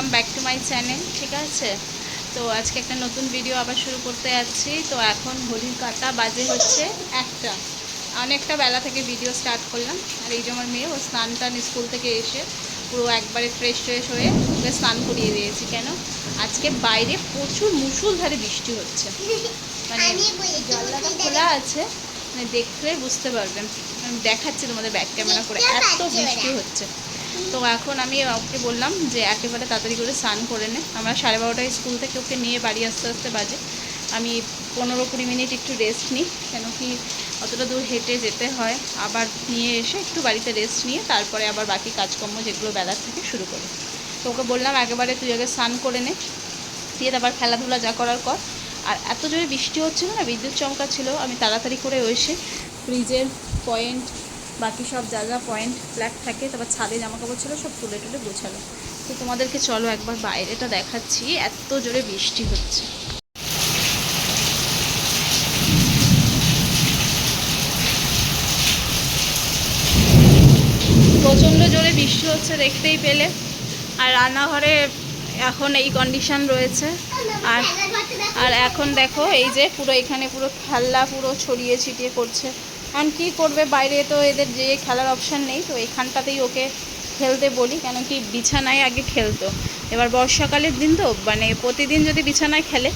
Welcome back to my channel. ঠিক আছে, তো আজকে একটা নতুন ভিডিও আবার শুরু করতে যাচ্ছি। তো এখন ঘড়ির কাঁটা বাজে হচ্ছে একটা, অনেকটা বেলা থেকে ভিডিও স্টার্ট করলাম। আর এই যে আমার মেয়ে, ও স্নান টান স্কুল থেকে এসে পুরো একবারে ফ্রেশ ট্রেশ হয়ে ওকে স্নান করিয়ে দিয়েছি। কেন, আজকে বাইরে প্রচুর মুষলধারে বৃষ্টি হচ্ছে, মানে জানলাটা খোলা আছে, মানে দেখলে বুঝতে পারবেন। আমি দেখাচ্ছি তোমাদের ব্যাক ক্যামেরা করে, এত বৃষ্টি হচ্ছে। তো এখন আমি ওকে বললাম যে একেবারে তাড়াতাড়ি করে স্নান করে নে। আমরা 12:30টায় স্কুল থেকে ওকে নিয়ে বাড়ি আসতে আসতে বাজে। আমি 15-20 মিনিট একটু রেস্ট নিই, কেন কি অতটা দূর হেঁটে যেতে হয়। আবার নিয়ে এসে একটু বাড়িতে রেস্ট নিয়ে তারপরে আবার বাকি কাজকর্ম যেগুলো বেলার থেকে শুরু করি। তো ওকে বললাম একেবারে তুই আগে স্নান করে নে, দিয়ে তারপর খেলাধুলা যা করার কর। আর এত জোরে বৃষ্টি হচ্ছিল না, বিদ্যুৎ চমকা ছিল, আমি তাড়াতাড়ি করে এসে ফ্রিজের পয়েন্ট, বাকি সব যা যা পয়েন্ট ফ্ল্যাট থাকে, তারপর ছাদে জামাকাপড় ছিল সব তুলে টুলে গোছালো। তো তোমাদেরকে চলো একবার বাইরেটা দেখাচ্ছি, এত জোরে বৃষ্টি হচ্ছে। প্রচণ্ড জোরে বৃষ্টি হচ্ছে দেখতেই পেলে। আর রান্নাঘরে এখন এই কন্ডিশন রয়েছে। আর আর এখন দেখো এই যে পুরো এখানে পুরো খেলনা পুরো ছড়িয়ে ছিটিয়ে করছে। এখন কী করবে, বাইরে তো এদের যে খেলার অপশান নেই, তো এখানটাতেই ওকে খেলতে বলি, কেন কি বিছানায় আগে খেলতো। এবার বর্ষাকালের দিন তো, মানে প্রতিদিন যদি বিছানায় খেলে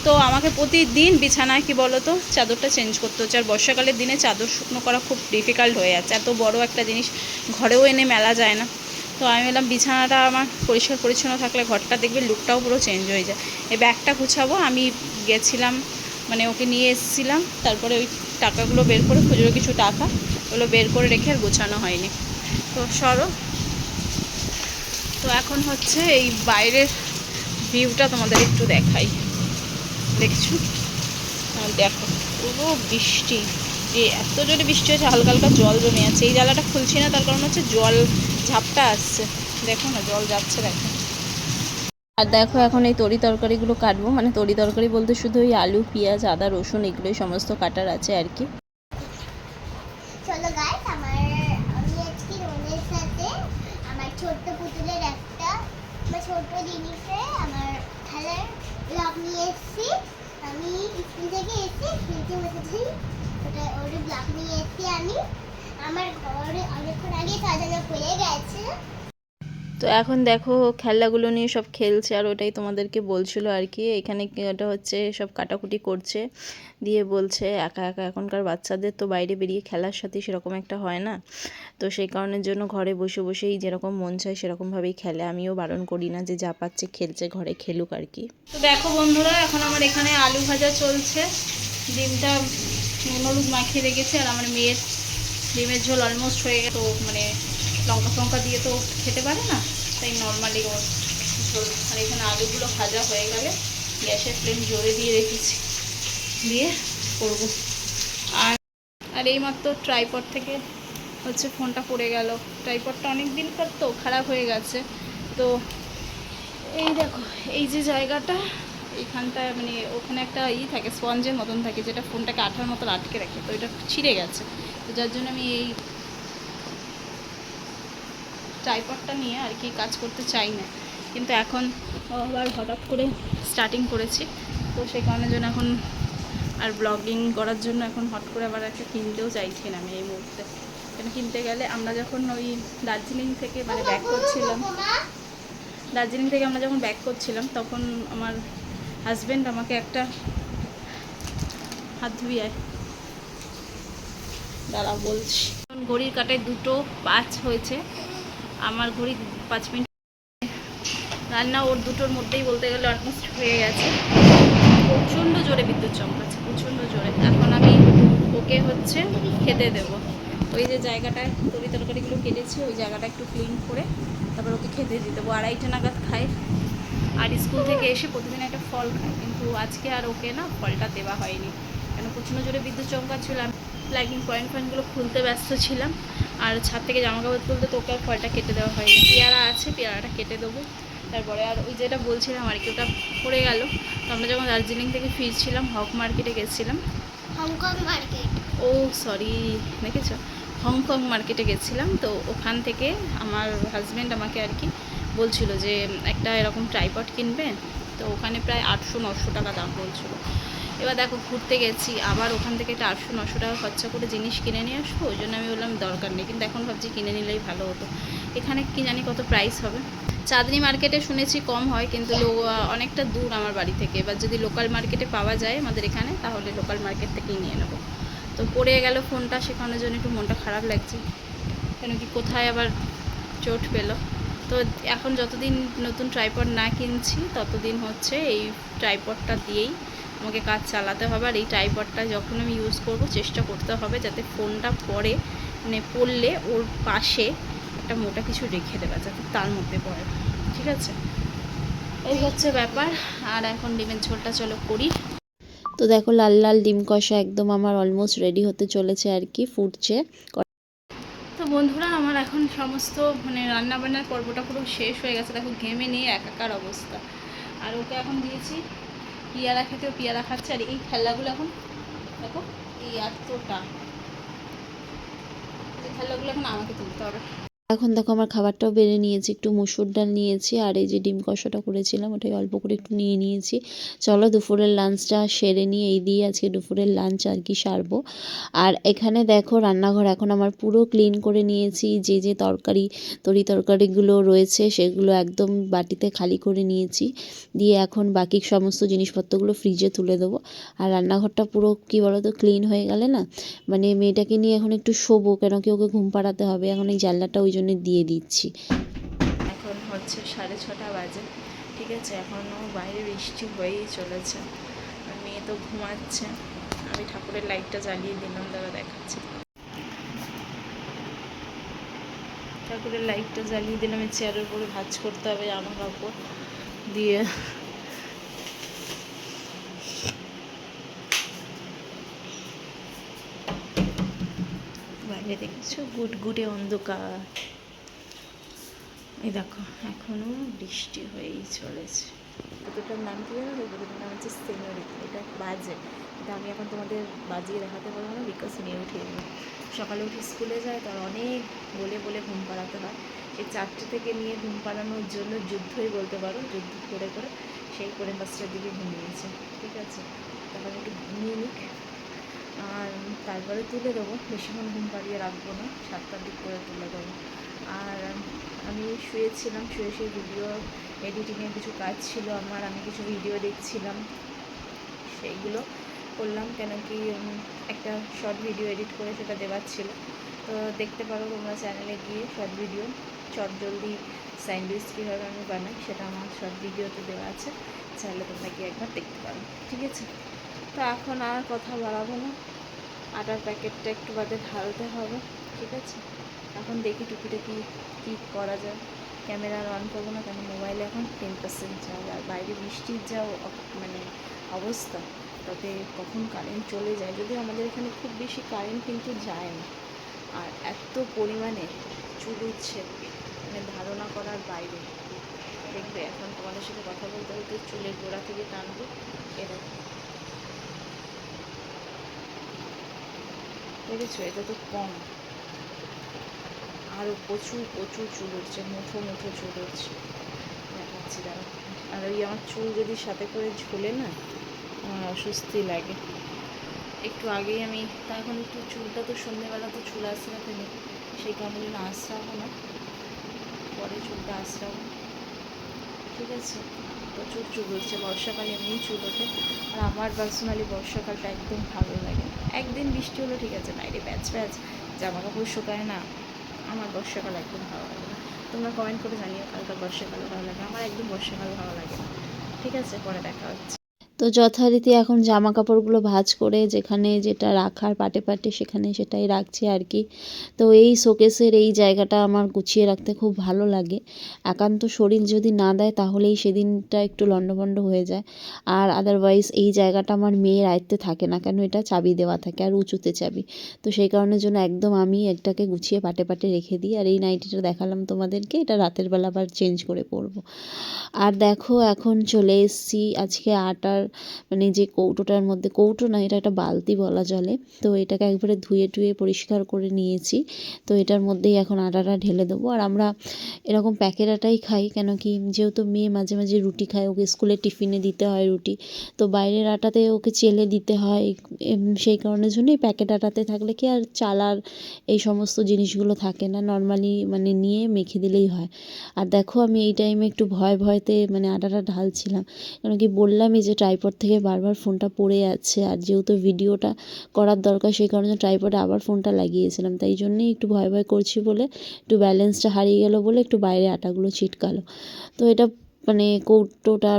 তো আমাকে প্রতিদিন বিছানায় কী বলো তো চাদরটা চেঞ্জ করতে হচ্ছে। আর বর্ষাকালের দিনে চাদর শুকনো করা খুব ডিফিকাল্ট হয়ে যাচ্ছে, এত বড় একটা জিনিস ঘরেও এনে মেলা যায় না। তো আমি বললাম বিছানাটা আমার পরিষ্কার পরিচ্ছন্ন থাকলে ঘরটা দেখবে লুকটাও পুরো চেঞ্জ হয়ে যায়। এই ব্যাগটা গুছাবো, আমি গেছিলাম মানে ওকে নিয়ে এসেছিলাম, তারপরে ওই টাকাগুলো বের করে, খুচরো কিছু টাকা ওগুলো বের করে রেখে আর গোছানো হয়নি। তো সরো, তো এখন হচ্ছে এই বাইরের ভিউটা তোমাদের একটু দেখাই। দেখছো, দেখো পুরো বৃষ্টি, যে এত জোরে বৃষ্টি হচ্ছে, হালকা হালকা জল জমে আছে। এই জ্বালাটা খুলছি না, তার কারণ হচ্ছে জল ঝাপটা আসছে, দেখো না জল যাচ্ছে, দেখো। আর দেখো এখন এই তরি তরকারিগুলো কাটবো, মানে তরি তরকারি বলতে শুধু ওই আলু পেঁয়াজ আদা রসুন এগুলোই সমস্ত কাটার আছে আর কি। চলো গাইস, আমি আজকে রোনের সাথে আমার ছোট্ট পুতুলের একটা ছোট্ট জিনিসে আমার খেলার ব্লগ নিয়ে এসেছি। আমি স্কুল থেকে এসে খেলতে বসেছি, ওর ব্লগ নিয়ে এসেছি আমি। আমার ঘরে অনেকক্ষণ আগে সাজানো হয়ে গেছে। তো এখন দেখো খেলনাগুলো নিয়ে সব খেলছে, আর ওটাই তোমাদেরকে বলছিল আর কি। এখানে এটা হচ্ছে সব কাটাকুটি করছে, দিয়ে বলছে একা একা এখনকার বাচ্চাদের তো বাইরে বেরিয়ে খেলার সাথে সেরকম একটা হয় না, তো সেই কারণের জন্য ঘরে বসে বসেই যেরকম মন চায় সেরকমভাবেই খেলে। আমিও বারণ করি না, যে যা পাচ্ছে খেলছে, ঘরে খেলুক আর কি। তো দেখো বন্ধুরা, এখন আমার এখানে আলু ভাজা চলছে, ডিমটা নুন হলুদ মাখিয়ে রেখেছি। আর আমার মেয়ের ডিমের ঝোল অলমোস্ট হয়ে গেছে, তো মানে লঙ্কা ফঙ্কা দিয়ে তো খেতে পারে না, তাই নর্মালি ওর ঝোল। আর এখানে আলুগুলো ভাজা হয়ে গেলে গ্যাসের ফ্লেম জোরে দিয়ে রেখেছি, দিয়ে করবো। আর আর এইমাত্র ট্রাইপড থেকে হচ্ছে ফোনটা পড়ে গেল। ট্রাইপডটা অনেক দিনকার তো খারাপ হয়ে গেছে। তো এই দেখো এই যে জায়গাটা, এইখানটায় মানে ওখানে একটা থাকে স্পঞ্জের মতন থাকে, যেটা ফোনটাকে আঠার মতন আটকে রাখে, তো এটা ছিঁড়ে গেছে। তো যার জন্য আমি এই ট্রাইপডটা নিয়ে আর কি কাজ করতে চাই না, কিন্তু এখন আবার হঠাৎ করে স্টার্টিং করেছি, তো সেই কারণের জন্য এখন আর ব্লগিং করার জন্য এখন হট করে আবার একটা কিনতেও চাইছি না আমি এই মুহূর্তে। কেন কিনতে গেলে আমরা যখন ওই দার্জিলিং থেকে মানে ব্যাক করছিলাম, দার্জিলিং থেকে আমরা যখন ব্যাক করছিলাম তখন আমার হাজব্যান্ড আমাকে একটা হাত ধুয়ে দাঁড়া বলছি, ঘড়ির কাটায় 2:05 হয়েছে, আমার ঘড়ি 5 মিনিট রান্না ওর 2টোর মধ্যেই বলতে গেলে অলমোস্ট হয়ে গেছে। প্রচণ্ড জোরে বিদ্যুৎ চমকাচ্ছে, প্রচণ্ড জোরে। এখন আমি ওকে হচ্ছে খেতে দেবো। ওই যে জায়গাটায় তরি তরকারিগুলো কেটেছি, ওই জায়গাটা একটু ক্লিন করে তারপর ওকে খেতে দিয়ে দেবো। 2:30 নাগাদ খায়, আর স্কুল থেকে এসে প্রতিদিন একটা ফল খায়, কিন্তু আজকে আর ওকে না ফলটা দেওয়া হয়নি, কেন প্রচণ্ড জোরে বিদ্যুৎ চমকাচ্ছিলাম। লাইটিং পয়েন্টগুলো খুলতে ব্যস্ত ছিলাম, আর ছাদ থেকে জামাকাপড় তুলতে তোকে আর ফলটা কেটে দেওয়া হয়নি। পেয়ারা আছে, পেয়ারাটা কেটে দেবো তারপরে। আর ওই যেটা বলছিলাম আর কি, ওটা পড়ে গেল। তো আমরা যখন দার্জিলিং থেকে ফিরছিলাম হক মার্কেটে গেছিলাম, হংকং মার্কেট, ও সরি দেখেছো, হংকং মার্কেটে গেছিলাম। তো ওখান থেকে আমার হাজব্যান্ড আমাকে আর কি বলছিল যে একটা এরকম ট্রাইপড কিনবে, তো ওখানে প্রায় 800-900 টাকা দাম বলছিল। এবার দেখো ঘুরতে গেছি, আবার ওখান থেকে একটা 800-900 টাকা খরচা করে জিনিস কিনে নিয়ে আসবো, ওই জন্য আমি বললাম দরকার নেই, কিন্তু এখন ভাবছি কিনে নিলেই ভালো হতো। এখানে কি জানি কত প্রাইস হবে। চাঁদনি মার্কেটে শুনেছি কম হয়, কিন্তু অনেকটা দূর আমার বাড়ি থেকে। এবার যদি লোকাল মার্কেটে পাওয়া যায় আমাদের এখানে, তাহলে লোকাল মার্কেট থেকেই নিয়ে নেবো। তো পড়ে গেল ফোনটা, শেখানোর জন্য একটু মনটা খারাপ লাগছে, কেন কি কোথায় আবার চোট পেলো। তো এখন যতদিন নতুন ট্রাইপড না কিনছি ততদিন হচ্ছে এই ট্রাইপডটা দিয়েই আমাকে কাজ চালাতে হবে। আর এই ট্রাইপডটা যখন আমি ইউজ করব চেষ্টা করতে হবে যাতে ফোনটা পড়ে, মানে পড়লে ওর পাশে একটা মোটা কিছু রেখে দেওয়া, যাতে তার মধ্যে পড়ে। ঠিক আছে, এই হচ্ছে ব্যাপার। আর এখন ডিমের ঝোলটা চলো করি। তো দেখো লাল লাল ডিম কষা একদম আমার অলমোস্ট রেডি হতে চলেছে আর কি, ফুটছে। তো বন্ধুরা, আমার এখন সমস্ত মানে রান্নাবান্নার পর্বটা পুরো শেষ হয়ে গেছে। দেখো ঘেমে নিয়ে একাকার অবস্থা। আর ওকে এখন দিয়েছি পিয়ারা খেতে, ও পিয়ারা খাচ্ছে। আর এই খেলাগুলো এখন দেখো, এই এতটা, এই খেলাগুলো এখন আমাকে তুলতে হবে। এখন দেখো আমার খাবারটাও বেড়ে নিয়েছি, একটু মুসুর ডাল নিয়েছি, আর এই যে ডিম কষাটা করেছিলাম ওটাই অল্প করে একটু নিয়ে নিয়েছি। চলো দুপুরের লাঞ্চটা সেরে নিয়ে, এই দিয়ে আজকে দুপুরের লাঞ্চ আর কি সারবো। আর এখানে দেখো রান্নাঘর এখন আমার পুরো ক্লিন করে নিয়েছি, যে যে তরকারিগুলো রয়েছে সেগুলো একদম বাটিতে খালি করে নিয়েছি, দিয়ে এখন বাকি সমস্ত জিনিসপত্রগুলো ফ্রিজে তুলে দেবো। আর রান্নাঘরটা পুরো কী বলো তো ক্লিন হয়ে গেলে না, মানে মেয়েটাকে নিয়ে এখন একটু শোবো, কেন কি ওকে ঘুম পাড়াতে হবে। এখন এই জানলাটা ওই জন্য দিয়ে দিচ্ছি। এখন হচ্ছে 6:30 বাজে। ঠিক আছে, এখনও বাইরে বৃষ্টি হয়েই চলেছে। আর মেয়ে তো ঘুমাচ্ছে। আমি ঠাকুরের লাইটটা জ্বালিয়ে দিলাম, দাদা দেখাচ্ছি। ঠাকুরের লাইটটা জ্বালিয়ে দিলাম, এই চেয়ারের উপরে ভাঁজ করতে হবে জামা কাপড় দিয়ে। বাইরে দেখছো গুটগুটে অন্ধকার। এই দেখো এখনও বৃষ্টি হয়েই চলেছে। দুটোটার নাম কি জানো? দুটোটার নাম হচ্ছে সেনোরিটা। এটা বাজে, এটা আমি এখন তোমাদের বাজিয়ে দেখাতে পারবো না, বিকজ মেয়ে উঠে যাবে। সকালে উঠে স্কুলে যায়, তার অনেক বলে বলে ঘুম পাড়াতে হয়। এই 4টে থেকে নিয়ে ঘুম পাড়ানোর জন্য যুদ্ধই বলতে পারো, যুদ্ধ করে করে সেই করে 5টার দিকে ঘুমিয়েছে। ঠিক আছে, তারপর একটু ঘুমিয়ে নিক, আর তারপরে তুলে দেবো। বেশিক্ষণ ঘুম পাড়িয়ে রাখবো না, 7টার দিক করে তুলে দেবো। আর আমি শুয়েছিলাম, শুয়ে সেই ভিডিও এডিটিংয়ের কিছু কাজ ছিল আমার, আমি কিছু ভিডিও দেখছিলাম, সেইগুলো করলাম। কেন কি একটা শর্ট ভিডিও এডিট করে সেটা দেওয়ার ছিল, তো দেখতে পারো তোমরা চ্যানেলে গিয়ে। শর্ট ভিডিও চটজলদি স্যান্ডউইচ কীভাবে আমি বানাই সেটা আমার শর্ট ভিডিওতে দেওয়া আছে, চাইলে তোমরা গিয়ে একবার দেখতে পারো। ঠিক আছে, তো এখন আর কথা বাড়াবো না। আটার প্যাকেটটা একটু বাদে ঢালতে হবে। ঠিক আছে, এখন দেখি টুকিটাকি কী করা যায়। ক্যামেরা অন করবো না, কেন মোবাইলে এখন 10% চার্জ। আর বাইরে বৃষ্টির যা মানে অবস্থা, তাতে কখন কারেন্ট চলে যায়। যদিও আমাদের এখানে খুব বেশি কারেন্ট কিন্তু যায় না। আর এত পরিমাণে চুল উঠছে, মানে ধারণা করার বাইরে। দেখবে এখন তোমাদের সাথে কথা বলতে বলতে চুলের গোড়া থেকে টানবো, এরকম। দেখেছো, এটা তো কম, আরও প্রচুর প্রচুর চুল উঠছে, মুঠো মুঠো চুল উঠছে, দেখাচ্ছি দাঁড়া। আর ওই আমার চুল যদি সাথে করে ঝোলে না, আমার অস্বস্তি লাগে। একটু আগেই আমি, তা এখন একটু চুলটা তো সন্ধ্যেবেলা তো চুল আঁচড়াতে নেই, সেই কারণে জন্য আঁচড়াবো না, পরে চুলটা আঁচড়াবো। ঠিক আছে, প্রচুর চুল উঠছে। বর্ষাকালে এমনিই চুল ওঠে, আর আমার পার্সোনালি বর্ষাকালটা একদম ভালো লাগে না। একদিন বৃষ্টি হলো ঠিক আছে, বাইরে প্যাচ প্যাচ জামা কাপড় শুকায় না, আমার বর্ষাকাল একদম ভালো লাগে না। তোমরা কমেন্ট করে জানিও কালকার বর্ষাকাল ভালো লাগে, আমার একদম বর্ষাকাল ভালো লাগে না। ঠিক আছে, পরে দেখা হচ্ছে। তো যথারীতি এখন জামা কাপড়গুলো ভাঁজ করে যেখানে যেটা রাখার পাটে পাটে সেখানে সেটাই রাখছি আর কি। তো এই শোকেসের এই জায়গাটা আমার গুছিয়ে রাখতে খুব ভালো লাগে। একান্ত শরীর যদি না দেয় তাহলেই সেদিনটা একটু লণ্ডভণ্ড হয়ে যায়। আর আদারওয়াইজ এই জায়গাটা আমার মেয়ের আয়ত্তে থাকে না, কেন এটা চাবি দেওয়া থাকে আর উঁচুতে চাবি। তো সেই কারণের জন্য একদম আমি একটাকে গুছিয়ে পাটে পাটে রেখে দিই। আর এই নাইটিটা দেখালাম তোমাদেরকে, এটা রাতের বেলা আবার চেঞ্জ করে পরবো। আর দেখো এখন চলে এসেছি আজকে আটার মানে যে কৌটোটার মধ্যে, কৌটো না এটা একটা বালতি বলা চলে, তো এটাকে একবারে ধুয়ে টুয়ে পরিষ্কার করে নিয়েছি। তো এটার মধ্যেই এখন আটাটা ঢেলে দেবো। আর আমরা এরকম প্যাকেট আটাই খাই, কেন কি যেহেতু মেয়ে মাঝে মাঝে রুটি খায়, ওকে স্কুলে টিফিনে দিতে হয় রুটি, তো বাইরের আটাতে ওকে চেলে দিতে হয়, সেই কারণের জন্যই প্যাকেট আটাতে থাকলে কি আর চাল আর এই সমস্ত জিনিসগুলো থাকে না, নর্মালি মানে নিয়ে মেখে দিলেই হয়। আর দেখো আমি এই টাইমে একটু ভয়তে মানে আটাটা ঢালছিলাম, কেন কি বললামই যে ট্রাইপড থেকে বারবার ফোনটা পড়ে যাচ্ছে, আর যেহেতু ভিডিওটা করার দরকার সেই কারণে ট্রাইপডে আবার ফোনটা লাগিয়েছিলাম, তাই জন্যই একটু ভয় করছি বলে একটু ব্যালেন্সটা হারিয়ে গেল বলে একটু বাইরে আটাগুলো ছিটকালো। তো এটা মানে কৌটোটা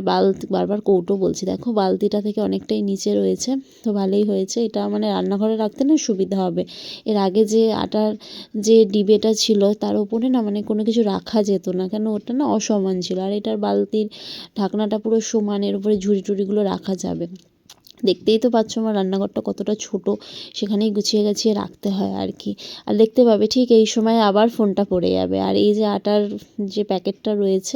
বারবার কৌটো বলছি, দেখো বালতিটা থেকে অনেকটাই নিচে রয়েছে, তো ভালোই হয়েছে। এটা মানে রান্নাঘরে রাখতে না সুবিধা হবে। এর আগে যে আটার যে ডিবেটা ছিল তার উপরে না মানে কোনো কিছু রাখা যেত না, কেন ওটা না অসমান ছিল, আর এটার বালতির ঢাকনাটা পুরো সমান, এর উপরে ঝুড়ি টুড়িগুলো রাখা যাবে। দেখতেই তো পাচ্ছ আমার রান্নাঘরটা কতটা ছোট, সেখানেই গুছিয়ে গাছিয়ে রাখতে হয় আর কি। আর দেখতে পাবে ঠিক এই সময় আবার ফোনটা পড়ে যাবে। আর এই যে আটার যে প্যাকেটটা রয়েছে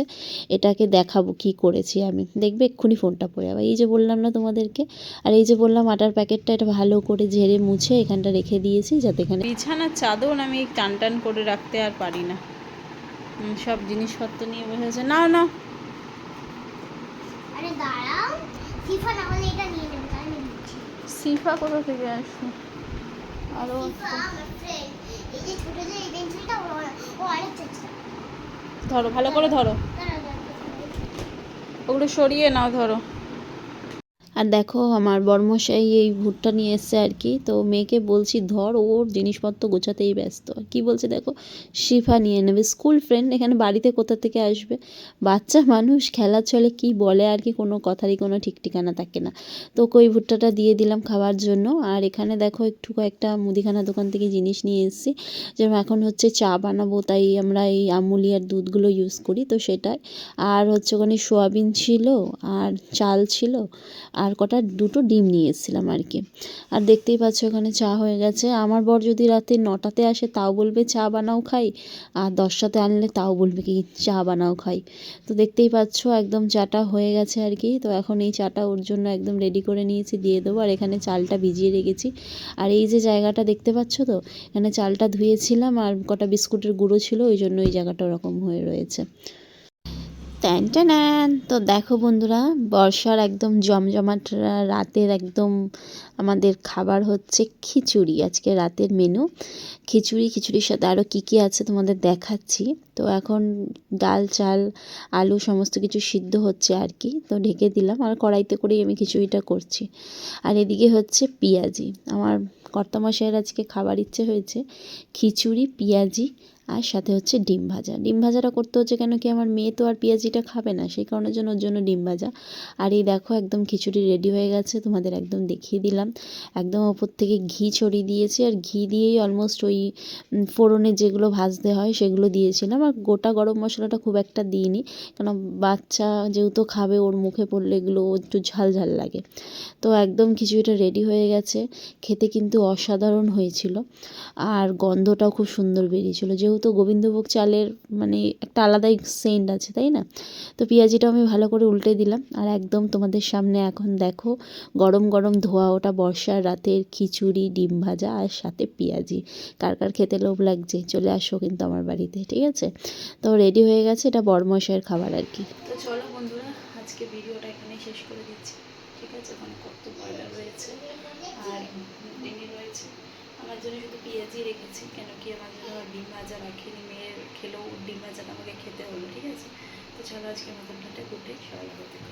এটাকে দেখাবো কি করেছি আমি, দেখবে এক্ষুনি ফোনটা পড়ে যাবে। এই যে বললাম না তোমাদেরকে, আর এই যে বললাম আটার প্যাকেটটা, এটা ভালো করে ঝেড়ে মুছে এখানটা রেখে দিয়েছি, যাতে এখানে বিছানার চাদর আমি টান করে রাখতে আর পারি না, সব জিনিসপত্র নিয়ে বসেছে। নাও নাও, আরে দাঁড়াও, সিফা না হলে এটা নিয়ে নেবে, তাই আমি দিচ্ছি। সিফা কোথা থেকে আসবে? আরও সিফা আমার ফ্রেন্ড, এই যে ছোট যে এই পেন্সিলটা ও অনেক চেষ্টা। ধরো, ভালো করে ধরো, ওগুলো সরিয়ে নাও, ধরো। আর দেখো আমার বড়মশাই এই ভুট্টা নিয়ে এসছে আর কি, তো মেয়েকে বলছি ধর, ওর জিনিসপত্র গোছাতেই ব্যস্ত। আর কি বলছে দেখো, শিফা নিয়ে নেবে, স্কুল ফ্রেন্ড, এখানে বাড়িতে কোথা থেকে আসবে, বাচ্চা মানুষ খেলার ছলে কি বলে আর কি, কোনো কথারই কোনো ঠিক ঠিকানা থাকে না। তো ওই ভুট্টাটা দিয়ে দিলাম খাওয়ার জন্য। আর এখানে দেখো একটু কয়েকটা মুদিখানা দোকান থেকে জিনিস নিয়ে এসেছি, যেমন এখন হচ্ছে চা বানাবো, তাই আমরা এই আমুলিয়ার দুধগুলো ইউজ করি, তো সেটাই। আর হচ্ছে ওখানে সোয়াবিন ছিল, আর চাল ছিল, আর দুটো ডিম নিয়ে এসেছিলাম আর কি। আর দেখতেই পাচ্ছ এখানে চা হয়ে গেছে। আমার বর যদি রাতে 9টাতে আসে তাও বলবে চা বানাও খাই, আর 10টাতে আনলে তাও বলবে কি চা বানাও খাই। তো দেখতেই পাচ্ছ একদম চাটা হয়ে গেছে আর কি। তো এখন এই চাটা ওর জন্য একদম রেডি করে নিয়েছি, দিয়ে দেবো। আর এখানে চালটা ভিজিয়ে রেখেছি। আর এই যে জায়গাটা দেখতে পাচ্ছ তো, এখানে চালটা ধুয়েছিলাম, আর কটা বিস্কুটের গুঁড়ো ছিল, ওই জন্য ওই জায়গাটা ওরকম হয়ে রয়েছে। ট্যান তো দেখো বন্ধুরা, বর্ষার একদম জমজমাট রাতের একদম আমাদের খাবার হচ্ছে খিচুড়ি। আজকে রাতের মেনু খিচুড়ির সাথে আরও কী কী আছে তোমাদের দেখাচ্ছি। তো এখন ডাল চাল আলু সমস্ত কিছু সিদ্ধ হচ্ছে আর কি, তো ঢেকে দিলাম। আর কড়াইতে করেই আমি খিচুড়িটা করছি। আর এদিকে হচ্ছে পেঁয়াজি, আমার কর্তামশাইয়ের আজকে খাবার ইচ্ছে হয়েছে খিচুড়ি পেঁয়াজি, আর সাথে হচ্ছে ডিম ভাজা। ডিম ভাজাটা করতে হচ্ছে কেন কি আমার মেয়ে তো আর পেঁয়াজিটা খাবে না, সেই কারণের জন্য ওর জন্য ডিম ভাজা। আর এই দেখো একদম খিচুড়ি রেডি হয়ে গেছে, তোমাদের একদম দেখিয়ে দিলাম। একদম ওপর থেকে ঘি ছড়িয়ে দিয়েছি, আর ঘি দিয়েই অলমোস্ট ওই ফোড়নে যেগুলো ভাজতে হয় সেগুলো দিয়েছিলাম। আর গোটা গরম মশলাটা খুব একটা দিইনি, কারণ বাচ্চা যেহেতু খাবে, ওর মুখে পড়লে এগুলো একটু ঝাল ঝাল লাগে। তো একদম খিচুড়িটা রেডি হয়ে গেছে, খেতে কিন্তু অসাধারণ হয়েছিল, আর গন্ধটাও খুব সুন্দর বেরিয়েছিল। যেহেতু গোবিন্দভোগ চালের মানে একটা আলাদাই সেন্ট আছে, তাই না? তো পেঁয়াজিটাও আমি ভালো করে উল্টে দিলাম। আর একদম তোমাদের সামনে এখন দেখো গরম গরম ধোয়া ওটা বর্ষার রাতের খিচুড়ি, ডিম ভাজা, আর সাথে পেঁয়াজি। কার কার খেতে লোভ লাগছে চলে আসো কিন্তু আমার বাড়িতে, ঠিক আছে? তো রেডি হয়ে গেছে, এটা বড়মশাইয়ের খাবার আর কি। তো চলো বন্ধুরা, আজকে ভিডিওটা এখানে শেষ করে দিচ্ছি, ঠিক আছে? ওখানে কত ব্রয়লার রয়েছে আর ডিমি রয়েছে, আমার জন্য শুধু পেঁয়াজি রেখেছি, কেন কি আমার জন্য ডিম ভাজা রাখিনি, মেয়ের খেলেও ডিম ভাজাটা আমাকে খেতে হলো, ঠিক আছে? তো চলো আজকে মতন গুড ডে, সবাই ভালো থেকো।